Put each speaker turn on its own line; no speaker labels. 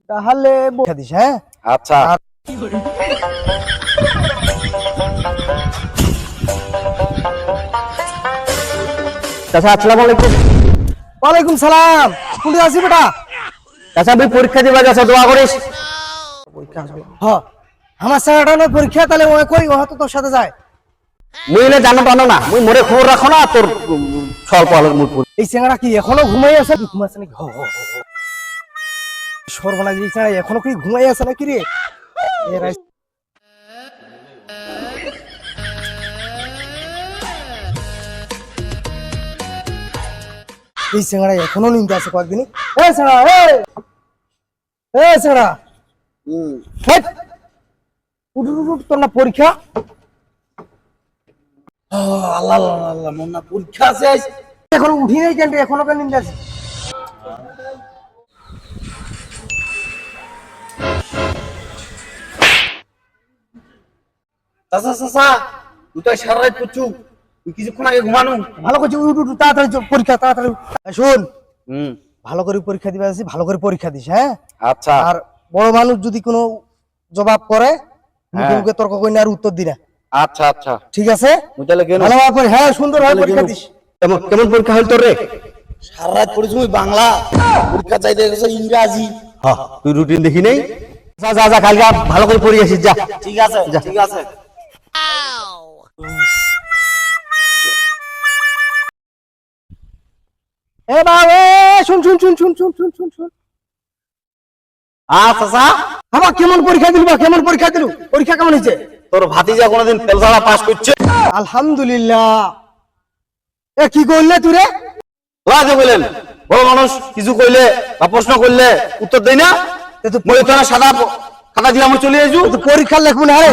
তাহলে পরীক্ষা দিস, হ্যাঁ?
আচ্ছা।
চাচা আসসালামু আলাইকুম।
ওয়ালাইকুম সালাম। কোনটা আছিস বেটা?
চাচা আমি পরীক্ষা দিবা যাচ্ছ, দোয়া করিস।
পরীক্ষা আসবে। হ্যাঁ, আমার স্যারটা না পরীক্ষা, তাহলে ওই কই ও তো তোর সাথে যায়।
মুই এলে জানো টানো না, মুই মোরে খবর রাখো না তোর স্বল্প আলোর মুখ।
এই চেঙ্গারা কি এখনো ঘুমাই আছে? ঘুমাচ্ছে নাকি? সর্বনাশ, এই চেঙ্গারা এখনো কি ঘুমাই আছে নাকি রে? এই চেঙ্গারা এখনো নিন্দে আছে কয়েকদিনই। এই চেঙ্গারা, এই চেঙ্গারা, উঠ তোর না পরীক্ষা?
আল্লাহ আল্লাহ আল্লাহ, মন না পরীক্ষা আছে আজ।
এখন উঠি নাই কেন? এখনো কেন নিন্দে আছে?
চাচা চাচা, তুই তো সারা রাত করছু, তুই কিছুক্ষণ আগে ঘুমানো।
ভালো করছি, উঠ উঠ তাড়াতাড়ি পরীক্ষা তাড়াতাড়ি। শোন,
হুম,
ভালো করে পরীক্ষা দিবে আছি, ভালো করে পরীক্ষা দিস, হ্যাঁ?
আচ্ছা
আর বড় মানুষ যদি কোনো জবাব করে মুখে মুখে তর্ক করি না, আর উত্তর দি না,
আচ্ছা আচ্ছা।
ঠিক আছে?
মুই তাহলে গেল।
ভালোভাবে হ্যাঁ, সুন্দর ভাবে পরীক্ষা দিস।
কেমন পরীক্ষা হল তোর রে?
সারা রাত পড়েছি মুই বাংলা, পরীক্ষা চাইতে গেছে ইংরাজি।
হ্যাঁ, তুই রুটিন দেখি নেই। যা যা যা, কালকে ভালো করে পড়ে আসিস, যা।
ঠিক আছে ঠিক আছে।
এ বাবা, শুন শুন শুন শুন শুন শুন শুন শুন।
চাচা,
বাবা কেমন পরীক্ষা দিল? কেমন পরীক্ষা দিল? পরীক্ষা কেমন হয়েছে?
তোর ভাতিজা কোনোদিন ফেল ছাড়া পাস করছে?
আলহামদুলিল্লাহ। এ কি করলে তুই রে?
লাজে বলেন, বড় মানুষ কিছু কইলে বা প্রশ্ন করলে উত্তর দেই না। মই তো না সাদা খাতা দিয়ে আমি চলে আইজু।
পরীক্ষা লেখবো না রে।